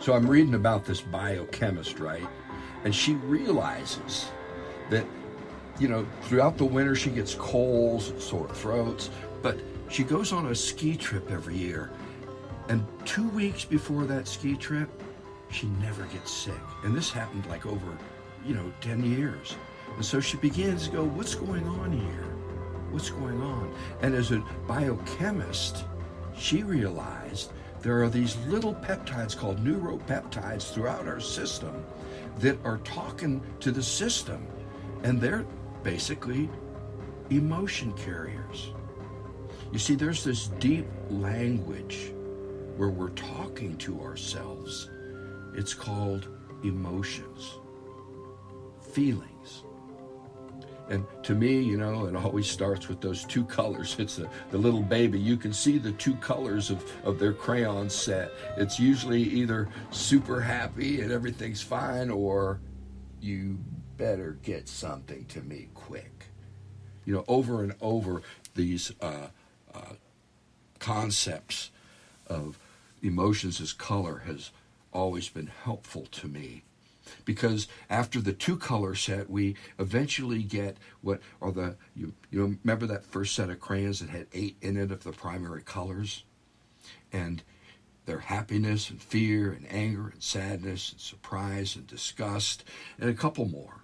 So I'm reading about this biochemist, right? And she realizes that, throughout the winter she gets colds, sore throats, but she goes on a ski trip every year. And 2 weeks before that ski trip, she never gets sick. And this happened like over, 10 years. And so she begins to go, what's going on here? What's going on? And as a biochemist, she realized there are these little peptides called neuropeptides throughout our system that are talking to the system. And they're basically emotion carriers. You see, there's this deep language where we're talking to ourselves. It's called emotions, feelings. And to me, it always starts with those two colors. It's the little baby. You can see the two colors of their crayon set. It's usually either super happy and everything's fine, or you better get something to me quick. Over and over, these concepts of emotions as color has always been helpful to me. Because after the two color set, we eventually get what are you remember that first set of crayons that had 8 in it of the primary colors? And their happiness and fear and anger and sadness and surprise and disgust and a couple more.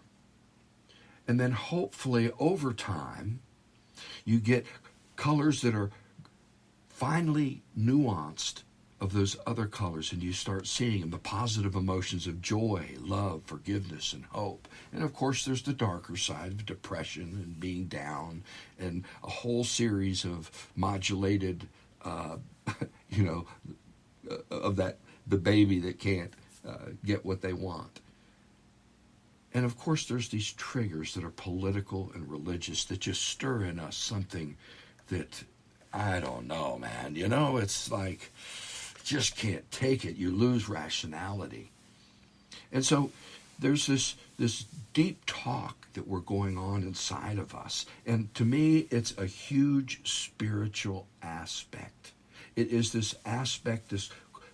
And then hopefully over time, you get colors that are finely nuanced of those other colors, and you start seeing them, the positive emotions of joy, love, forgiveness, and hope. And of course, there's the darker side of depression and being down, and a whole series of modulated, of the baby that can't get what they want. And of course, there's these triggers that are political and religious that just stir in us something that, I don't know, man. It's like, just can't take it. You lose rationality. And so there's this deep talk that we're going on inside of us. And to me, it's a huge spiritual aspect. It is this aspect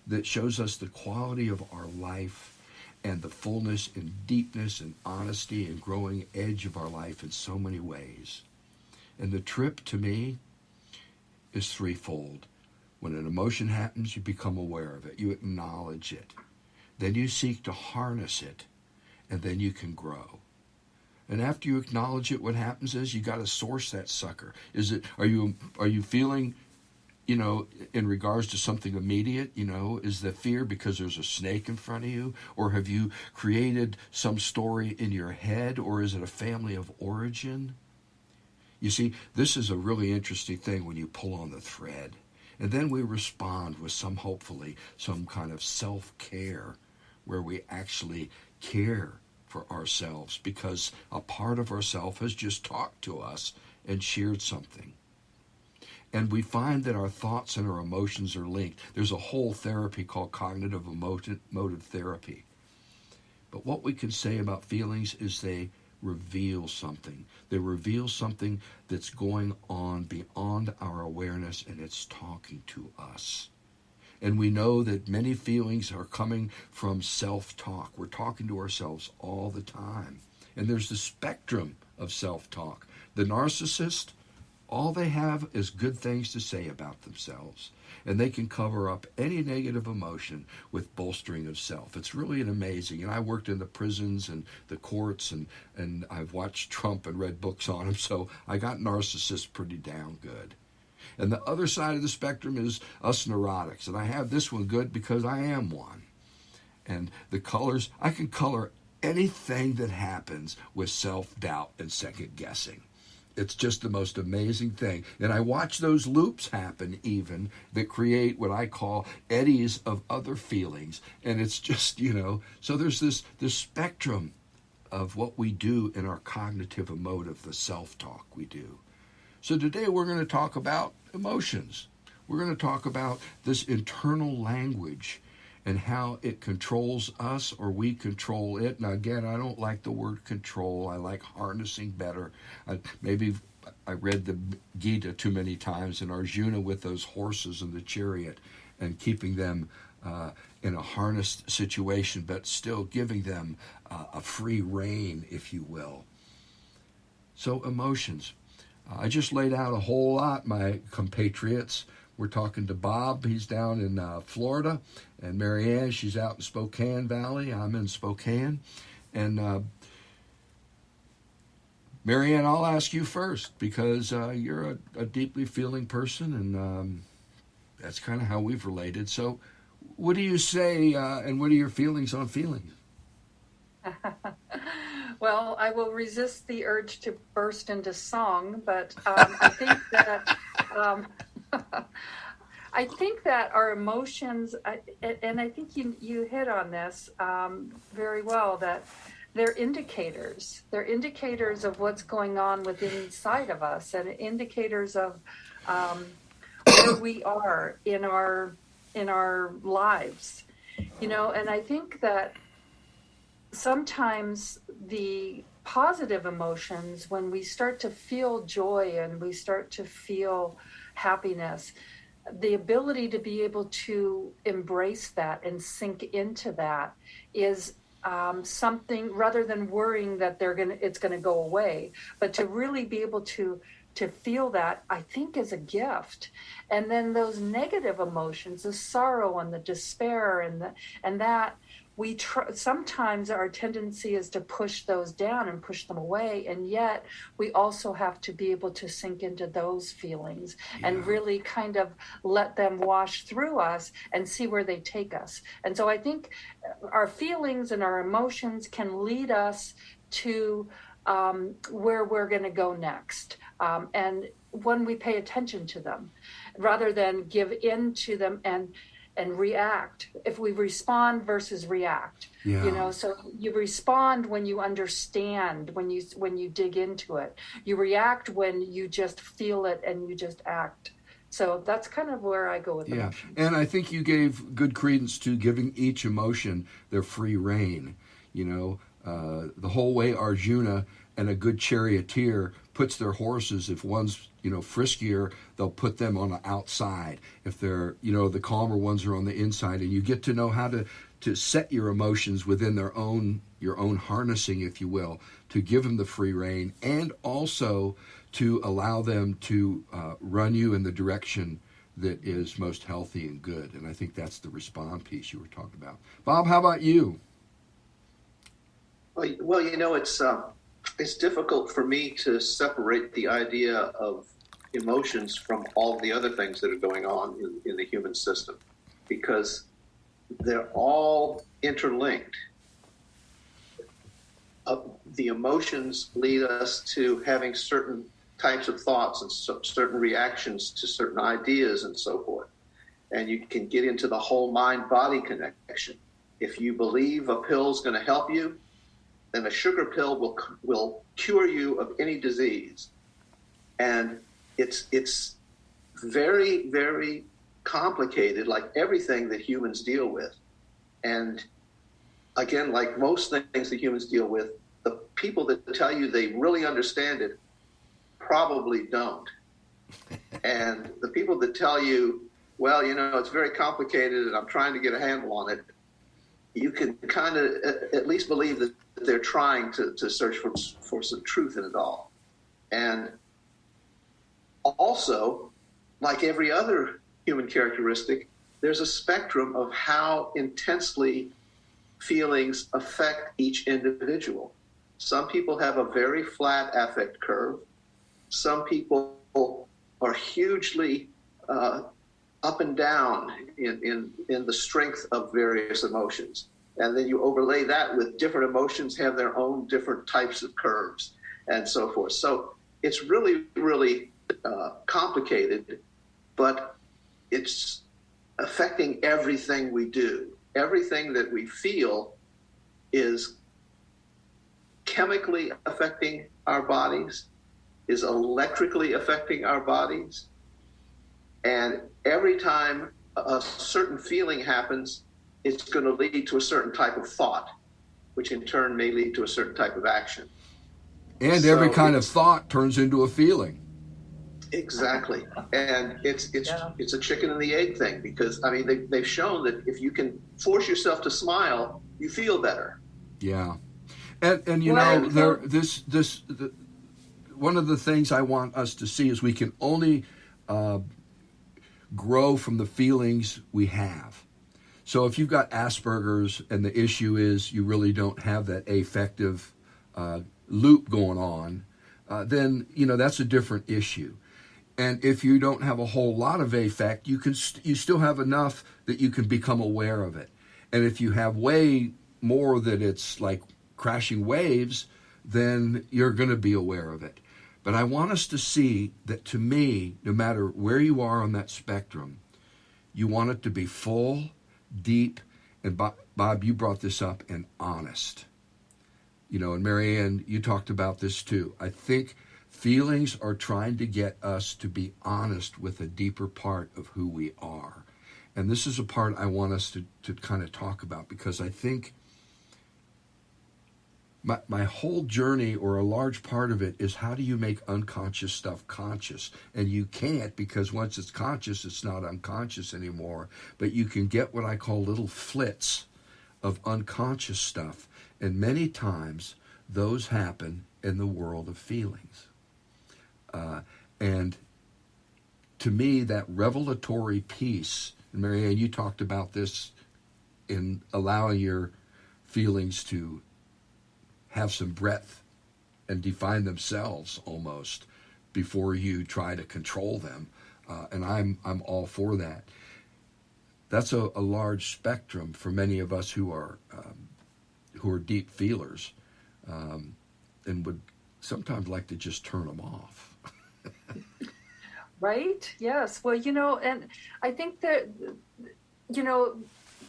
that shows us the quality of our life and the fullness and deepness and honesty and growing edge of our life in so many ways. And the trip, to me, is threefold. When an emotion happens, you become aware of it. You acknowledge it. Then you seek to harness it, and then you can grow. And after you acknowledge it, what happens is you got to source that sucker. Are you feeling, in regards to something immediate, is the fear because there's a snake in front of you? Or have you created some story in your head? Or is it a family of origin? You see, this is a really interesting thing when you pull on the thread. And then we respond with hopefully, some kind of self-care where we actually care for ourselves because a part of ourself has just talked to us and shared something. And we find that our thoughts and our emotions are linked. There's a whole therapy called cognitive emotive therapy. But what we can say about feelings is they reveal something. They reveal something that's going on beyond our awareness, and it's talking to us. And we know that many feelings are coming from self-talk. We're talking to ourselves all the time. And there's the spectrum of self-talk. The narcissist, all they have is good things to say about themselves. And they can cover up any negative emotion with bolstering of self. It's really amazing. And I worked in the prisons and the courts, and I've watched Trump and read books on him, so I got narcissists pretty down good. And the other side of the spectrum is us neurotics. And I have this one good because I am one. And the colors, I can color anything that happens with self-doubt and second guessing. It's just the most amazing thing. And I watch those loops happen even that create what I call eddies of other feelings. And it's just, so there's this spectrum of what we do in our cognitive emotive, the self-talk we do. So today we're going to talk about emotions. We're going to talk about this internal language and how it controls us or we control it. Now, again, I don't like the word control. I like harnessing better. Maybe I read the Gita too many times, and Arjuna with those horses in the chariot and keeping them in a harnessed situation, but still giving them a free rein, if you will. So emotions. I just laid out a whole lot, my compatriots. We're talking to Bob. He's down in Florida. And Marianne, she's out in Spokane Valley. I'm in Spokane. And Marianne, I'll ask you first because you're a deeply feeling person, and that's kind of how we've related. So what do you say, and what are your feelings on feelings? Well, I will resist the urge to burst into song, but I think that I think that our emotions, and I think you hit on this very well, that they're indicators. They're indicators of what's going on within inside of us, and indicators of where we are in our lives. And I think that sometimes the positive emotions, when we start to feel joy and we start to feel happiness, the ability to be able to embrace that and sink into that is something, rather than worrying that it's gonna go away, but to really be able to feel that, I think, is a gift. And then those negative emotions, the sorrow and the despair and that, sometimes our tendency is to push those down and push them away, and yet we also have to be able to sink into those feelings and really kind of let them wash through us and see where they take us. And so I think our feelings and our emotions can lead us to where we're going to go next. And when we pay attention to them, rather than give in to them and react, if we respond versus react, so you respond when you understand, when you dig into it. You react when you just feel it and you just act. So that's kind of where I go with emotions. And I think you gave good credence to giving each emotion their free rein. The whole way Arjuna and a good charioteer puts their horses, if one's friskier, they'll put them on the outside. If they're the calmer ones are on the inside, and you get to know how to set your emotions within your own harnessing, if you will, to give them the free rein, and also to allow them to run you in the direction that is most healthy and good. And I think that's the respond piece you were talking about. Bob, how about you? Well, it's difficult for me to separate the idea of emotions from all the other things that are going on in the human system, because they're all interlinked. The emotions lead us to having certain types of thoughts and certain reactions to certain ideas and so forth. And you can get into the whole mind-body connection. If you believe a pill is going to help you, then a sugar pill will cure you of any disease. And it's very, very complicated, like everything that humans deal with. And again, like most things that humans deal with, the people that tell you they really understand it probably don't. And the people that tell you, well, it's very complicated and I'm trying to get a handle on it, you can kind of at least believe that they're trying to search for some truth in it all. And also, like every other human characteristic, there's a spectrum of how intensely feelings affect each individual. Some people have a very flat affect curve. Some people are hugely up and down in the strength of various emotions. And then you overlay that with different emotions have their own different types of curves and so forth. So it's really, really complicated, but it's affecting everything we do. Everything that we feel is chemically affecting our bodies, is electrically affecting our bodies. And every time a certain feeling happens, it's going to lead to a certain type of thought, which in turn may lead to a certain type of action. And every kind of thought turns into a feeling. Exactly. And Yeah. it's a chicken and the egg thing, because I mean they've shown that if you can force yourself to smile, you feel better. Yeah. And you Well, know, one of the things I want us to see is we can only grow from the feelings we have. So if you've got Asperger's and the issue is you really don't have that affective loop going on, then you know that's a different issue. And if you don't have a whole lot of affect, you still have enough that you can become aware of it. And if you have way more that it's like crashing waves, then you're going to be aware of it. But I want us to see that, to me, no matter where you are on that spectrum, you want it to be full, deep, and Bob, you brought this up, and honest. You know, and Marianne, you talked about this too. I think feelings are trying to get us to be honest with a deeper part of who we are. And this is a part I want us to kind of talk about, because I think my whole journey, or a large part of it, is how do you make unconscious stuff conscious? And you can't, because once it's conscious, it's not unconscious anymore. But you can get what I call little flits of unconscious stuff. And many times those happen in the world of feelings. And to me, that revelatory piece, and Marianne, you talked about this in allowing your feelings to have some breadth and define themselves almost before you try to control them. And I'm all for that. That's a large spectrum for many of us who are deep feelers, and would sometimes like to just turn them off. Right? Yes. Well, and I think that,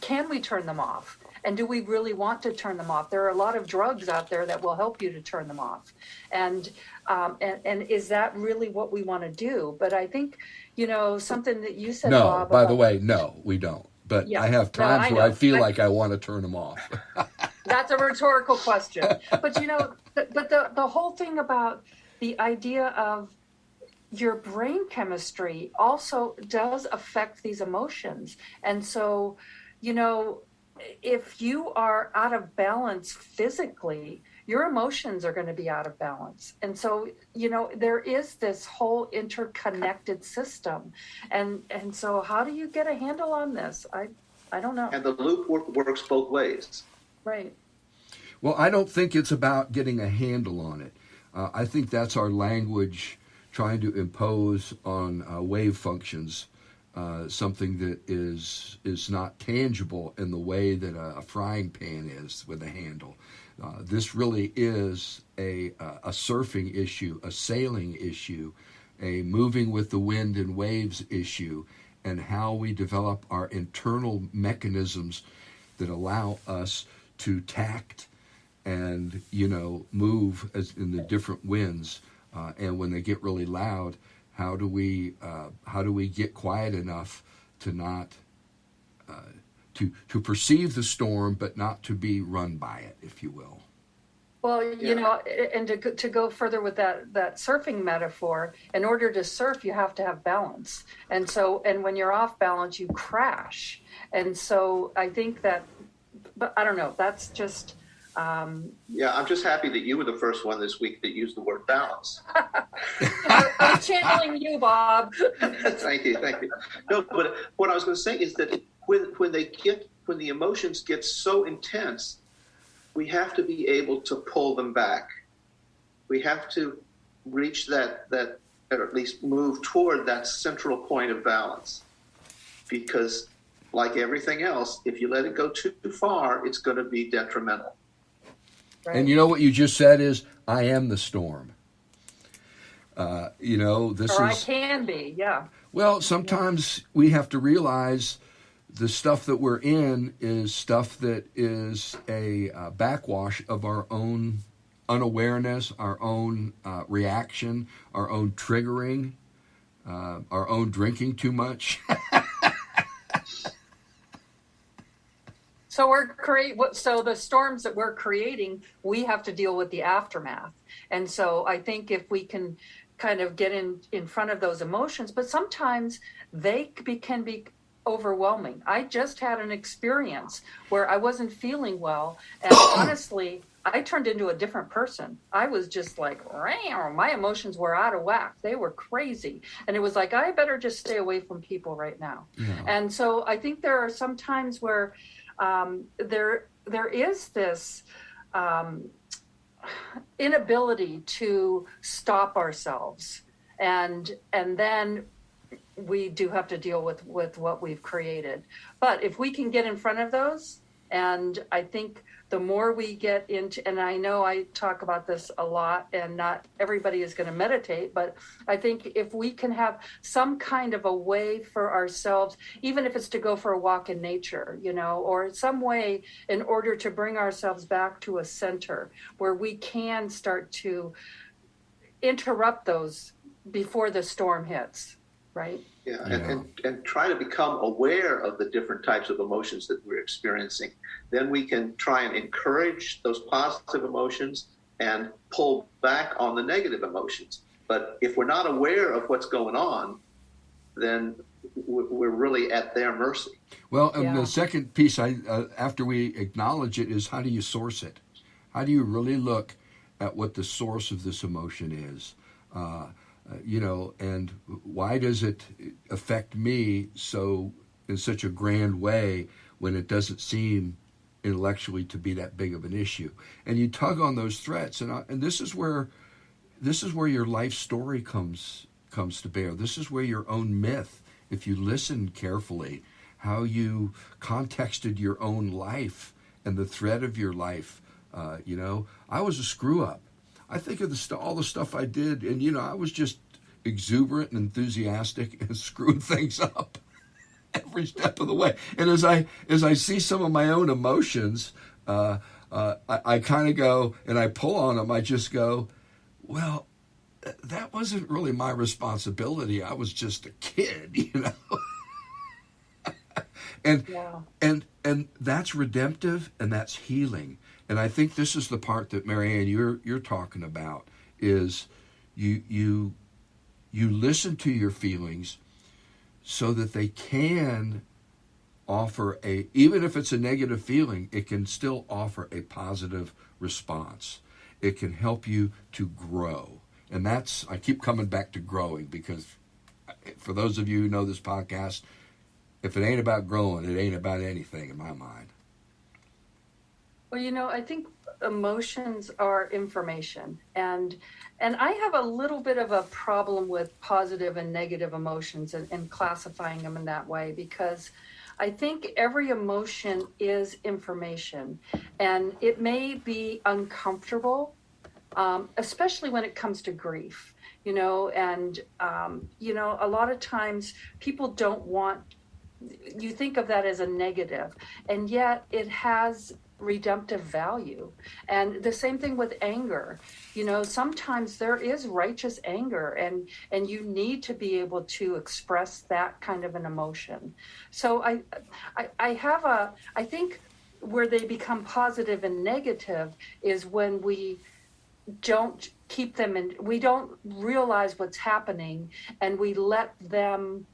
can we turn them off? And do we really want to turn them off? There are a lot of drugs out there that will help you to turn them off. And is that really what we want to do? But I think, something that you said, No, Bob. by the way, no, we don't. But Yeah, I have no, times I where I know. feel like I want to turn them off. That's a rhetorical question. But, the whole thing about the idea of your brain chemistry also does affect these emotions. And so, if you are out of balance physically, your emotions are going to be out of balance. And so, there is this whole interconnected system. And so how do you get a handle on this? I don't know. And the loop works both ways. Right. Well, I don't think it's about getting a handle on it. I think that's our language trying to impose on wave functions something that is not tangible in the way that a frying pan is with a handle. This really is a surfing issue, a sailing issue, a moving with the wind and waves issue, and how we develop our internal mechanisms that allow us to tact and move as in the different winds. And when they get really loud, how do we get quiet enough to not to perceive the storm, but not to be run by it, if you will. Well, and to go further with that surfing metaphor, in order to surf, you have to have balance. And when you're off balance, you crash. And so I think that, but I don't know, that's just... Yeah, I'm just happy that you were the first one this week that used the word balance. I'm channeling you, Bob. Thank you. No, but what I was going to say is that when the emotions get so intense, we have to be able to pull them back. We have to reach that, or at least move toward that central point of balance. Because, like everything else, if you let it go too far, it's going to be detrimental. Right. And you know what you just said is, I am the storm. This or is... I can be, yeah. Well, sometimes we have to realize the stuff that we're in is stuff that is a backwash of our own unawareness, our own reaction, our own triggering, our own drinking too much. So the storms that we're creating, we have to deal with the aftermath. And so I think if we can kind of get in front of those emotions, but sometimes can be overwhelming. I just had an experience where I wasn't feeling well, and honestly, I turned into a different person. I was just like, my emotions were out of whack. They were crazy. And it was like, I better just stay away from people right now. Yeah. And so I think there are some times where there is this inability to stop ourselves. And then we do have to deal with what we've created. But if we can get in front of those, and I think the more we get into, and I know I talk about this a lot, and not everybody is going to meditate, but I think if we can have some kind of a way for ourselves, even if it's to go for a walk in nature, or some way in order to bring ourselves back to a center where we can start to interrupt those before the storm hits, right? Yeah, Yeah. And try to become aware of the different types of emotions that we're experiencing. Then we can try and encourage those positive emotions and pull back on the negative emotions. But if we're not aware of what's going on, then we're really at their mercy. Well, and the second piece, after we acknowledge it, is how do you source it? How do you really look at what the source of this emotion is? And why does it affect me in such a grand way when it doesn't seem intellectually to be that big of an issue? And you tug on those threads, and this is where your life story comes to bear. This is where your own myth, if you listen carefully, how you contexted your own life and the thread of your life. I was a screw up. I think of all the stuff I did, and I was just exuberant and enthusiastic and screwed things up every step of the way. And as I see some of my own emotions, I kind of go and I pull on them. I just go, well, that wasn't really my responsibility. I was just a kid, And that's redemptive and that's healing. And I think this is the part that Marianne you're talking about is you listen to your feelings so that they can offer even if it's a negative feeling, it can still offer a positive response. It can help you to grow. And I keep coming back to growing because for those of you who know this podcast, if it ain't about growing, it ain't about anything in my mind. Well, I think emotions are information, and I have a little bit of a problem with positive and negative emotions and classifying them in that way, because I think every emotion is information, and it may be uncomfortable, especially when it comes to grief, a lot of times people don't want, you think of that as a negative, and yet it has redemptive value. And the same thing with anger. Sometimes there is righteous anger, and you need to be able to express that kind of an emotion. So I think where they become positive and negative is when we don't keep them in, we don't realize what's happening, and we let them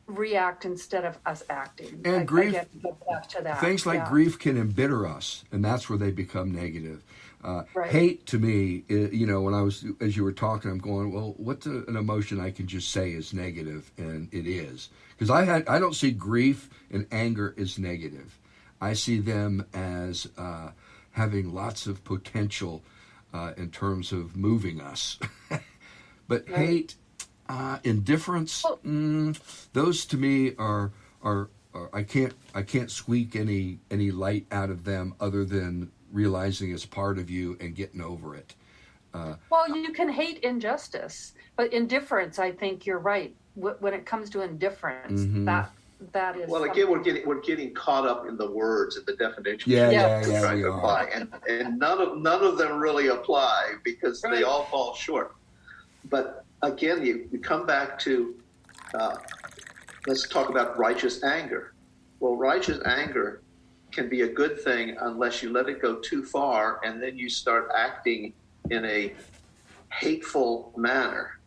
react instead of us acting. And grief, get back to that. Things like grief can embitter us, and that's where they become negative. Right. Hate, to me, as you were talking, I'm going, well, what's an emotion I can just say is negative, and it is. Because I don't see grief and anger as negative. I see them as having lots of potential in terms of moving us. But Right. hate, indifference, those to me are I can't squeak any light out of them other than realizing it's part of you and getting over it. Well, you can hate injustice, but indifference, I think you're right. When it comes to indifference, that is. Well, again, we're getting caught up in the words and the definitions. Yeah, trying we to apply, and none of them really apply because they all fall short. But again, you come back to let's talk about righteous anger. Well, righteous anger can be a good thing unless you let it go too far, and then you start acting in a hateful manner.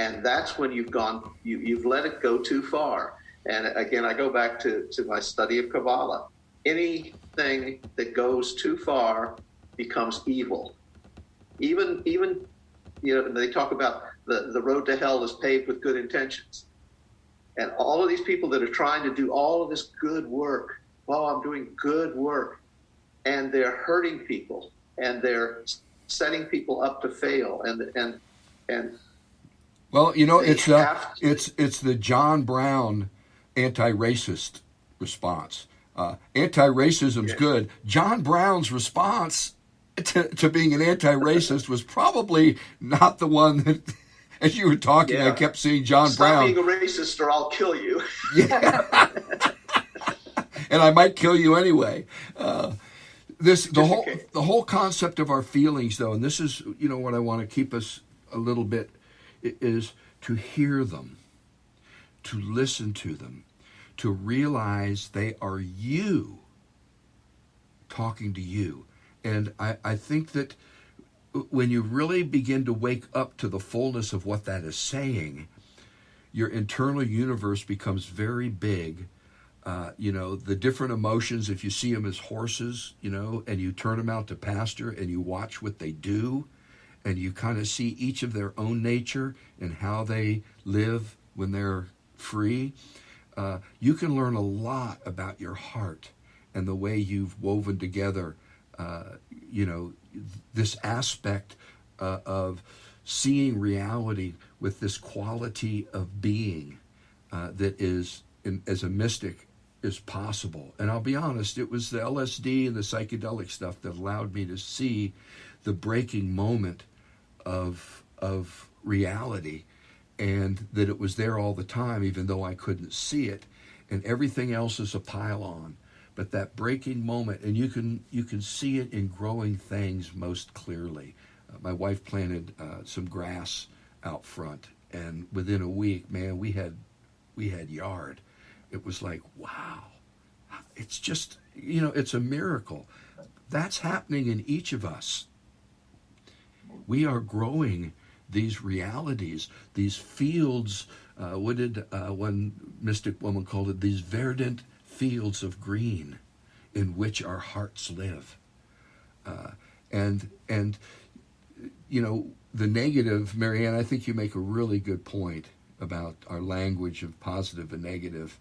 And that's when you've let it go too far. And again, I go back to my study of Kabbalah. Anything that goes too far becomes evil. Even they talk about the road to hell is paved with good intentions. And all of these people that are trying to do all of this good work, I'm doing good work, and they're hurting people, and they're setting people up to fail, and well, it's the John Brown anti-racist response. Anti-racism's good. John Brown's response to being an anti-racist was probably not the one that, as you were talking, I kept seeing John Brown. Stop being a racist or I'll kill you. Yeah. And I might kill you anyway. The whole concept of our feelings, though, and this is what I want to keep us a little bit, is to hear them, to listen to them, to realize they are you talking to you. And I think that when you really begin to wake up to the fullness of what that is saying, your internal universe becomes very big. The different emotions, if you see them as horses, and you turn them out to pasture and you watch what they do, and you kind of see each of their own nature and how they live when they're free, you can learn a lot about your heart and the way you've woven together, this aspect of seeing reality with this quality of being that is, as a mystic, is possible. And I'll be honest, it was the LSD and the psychedelic stuff that allowed me to see the breaking moment of reality, and that it was there all the time, even though I couldn't see it, and everything else is a pile-on. But that breaking moment, and you can see it in growing things most clearly. My wife planted some grass out front, and within a week, man, we had yard. It was like, wow, it's just, it's a miracle. That's happening in each of us. We are growing these realities, these fields. What did one mystic woman called it? These verdant fields of green in which our hearts live. And the negative, Marianne, I think you make a really good point about our language of positive and negative.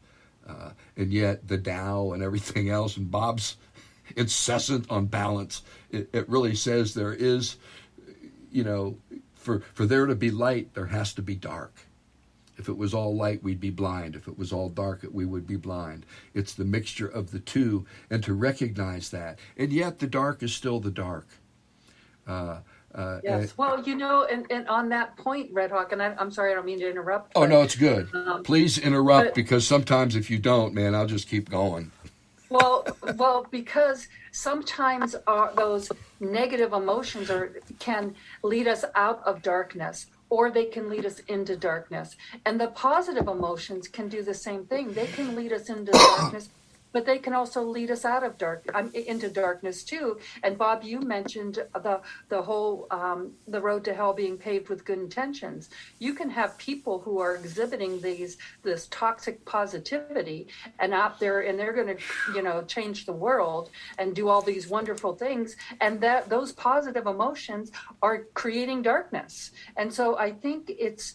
And yet the Tao and everything else, and Bob's incessant on balance, it really says there is, for there to be light, there has to be dark. If it was all light, we'd be blind. If it was all dark, we would be blind. It's the mixture of the two, and to recognize that. And yet the dark is still the dark. Yes. Well, and on that point, Red Hawk, and I'm sorry, I don't mean to interrupt. Oh, no, it's good. Please interrupt, because sometimes if you don't, man, I'll just keep going. Well, because sometimes those negative emotions can lead us out of darkness, or they can lead us into darkness. And the positive emotions can do the same thing. They can lead us into darkness, but they can also lead us out of into darkness too. And Bob, you mentioned the whole the road to hell being paved with good intentions. You can have people who are exhibiting this toxic positivity and out there, and they're going to change the world and do all these wonderful things, and that those positive emotions are creating darkness. And so I think it's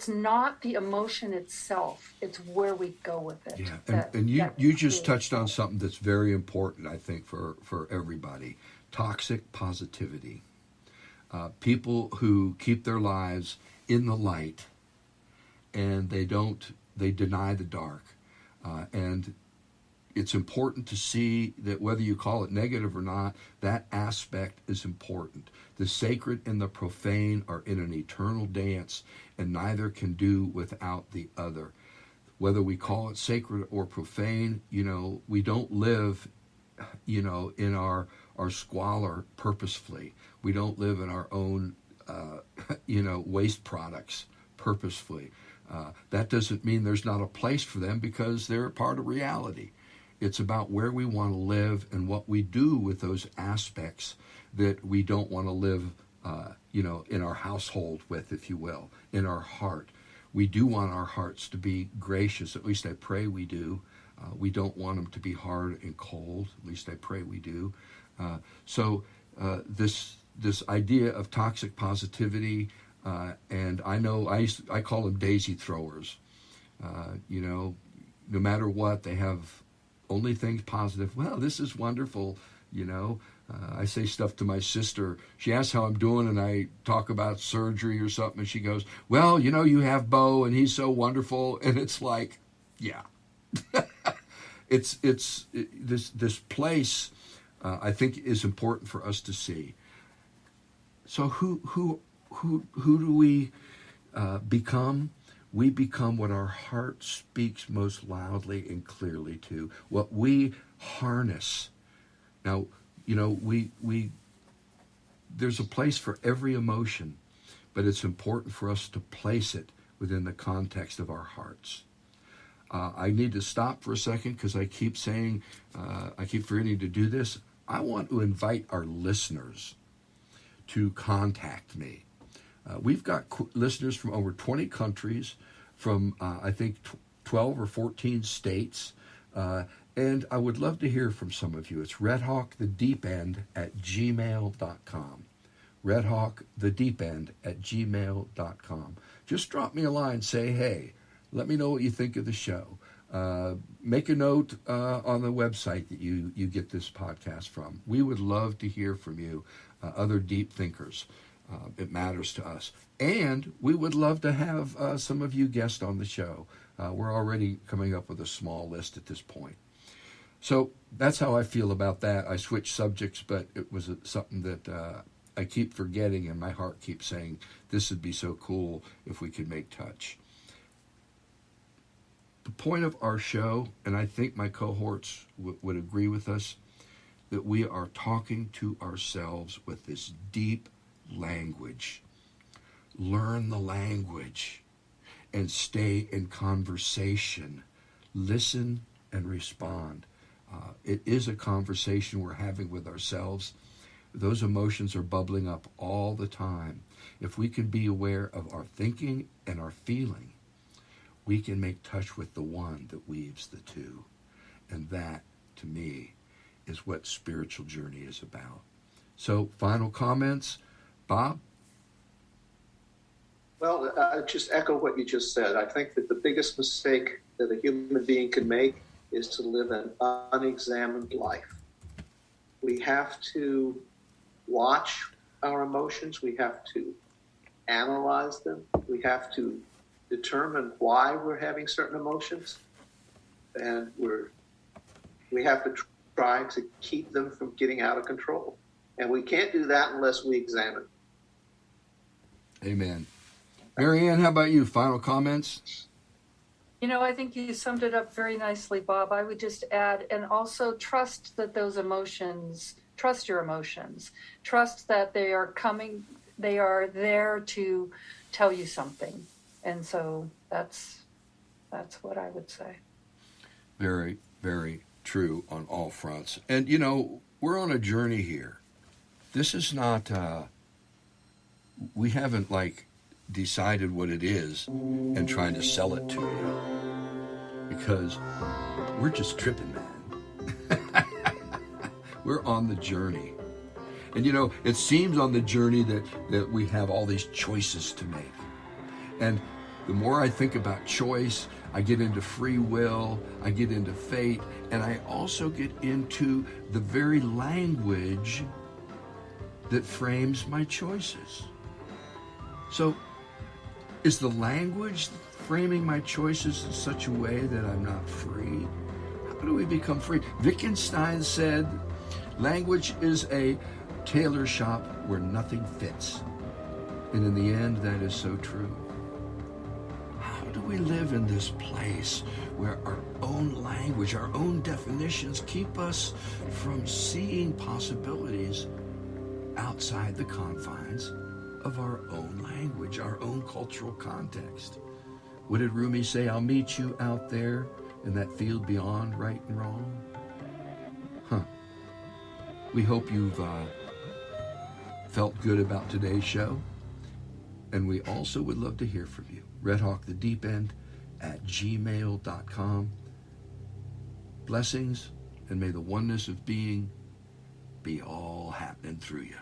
not the emotion itself, it's where we go with it. Yeah, and you just touched on something that's very important, I think, for everybody. Toxic positivity. People who keep their lives in the light, and they deny the dark. And it's important to see that whether you call it negative or not, that aspect is important. The sacred and the profane are in an eternal dance, and neither can do without the other. Whether we call it sacred or profane, we don't live, in our squalor purposefully. We don't live in our own, waste products purposefully. That doesn't mean there's not a place for them, because they're a part of reality. It's about where we want to live and what we do with those aspects that we don't want to live in our household with, if you will, in our heart. We do want our hearts to be gracious. At least I pray we do. We don't want them to be hard and cold. At least I pray we do. So this idea of toxic positivity, and I know I call them daisy throwers. No matter what, they have only things positive. Well, this is wonderful. I say stuff to my sister. She asks how I'm doing, and I talk about surgery or something, and she goes, well, you have Bo, and he's so wonderful. And it's like, yeah. it's this place, I think, is important for us to see. So who do we become? We become what our heart speaks most loudly and clearly to, what we harness. Now, there's a place for every emotion, but it's important for us to place it within the context of our hearts. I need to stop for a second because I keep saying, I keep forgetting to do this. I want to invite our listeners to contact me. We've got listeners from over 20 countries, from I think 12 or 14 states, and I would love to hear from some of you. It's redhawkthedeepend@gmail.com. redhawkthedeepend@gmail.com. Just drop me a line, say hey. Let me know what you think of the show. Make a note on the website that you get this podcast from. We would love to hear from you, other deep thinkers. It matters to us. And we would love to have some of you guests on the show. We're already coming up with a small list at this point. So that's how I feel about that. I switched subjects, but it was something that I keep forgetting, and my heart keeps saying, this would be so cool if we could make touch. The point of our show, and I think my cohorts would agree with us, that we are talking to ourselves with this deep language. Learn the language and stay in conversation. Listen and respond. It is a conversation we're having with ourselves. Those emotions are bubbling up all the time. If we can be aware of our thinking and our feeling, we can make touch with the one that weaves the two. And that, to me, is what spiritual journey is about. So, final comments? Bob? Well, I just echo what you just said. I think that the biggest mistake that a human being can make is to live an unexamined life. We have to watch our emotions. We have to analyze them. We have to determine why we're having certain emotions. And we have to try to keep them from getting out of control. And we can't do that unless we examine. Amen. Marianne, how about you? Final comments? I think you summed it up very nicely, Bob. I would just add, and also trust that those emotions, trust your emotions. Trust that they are there to tell you something. And so that's what I would say. Very, very true on all fronts. And, we're on a journey here. This is not, we haven't, decided what it is and trying to sell it to you. Because we're just tripping, man. We're on the journey. And, it seems on the journey that we have all these choices to make. And the more I think about choice, I get into free will, I get into fate, and I also get into the very language that frames my choices. So, is the language framing my choices in such a way that I'm not free? How do we become free? Wittgenstein said, language is a tailor shop where nothing fits. And in the end, that is so true. How do we live in this place where our own language, our own definitions keep us from seeing possibilities outside the confines of our own language, our own cultural context? What did Rumi say? I'll meet you out there in that field beyond right and wrong. We hope you've felt good about today's show. And we also would love to hear from you. redhawkthedeepend@gmail.com. Blessings, and may the oneness of being be all happening through you.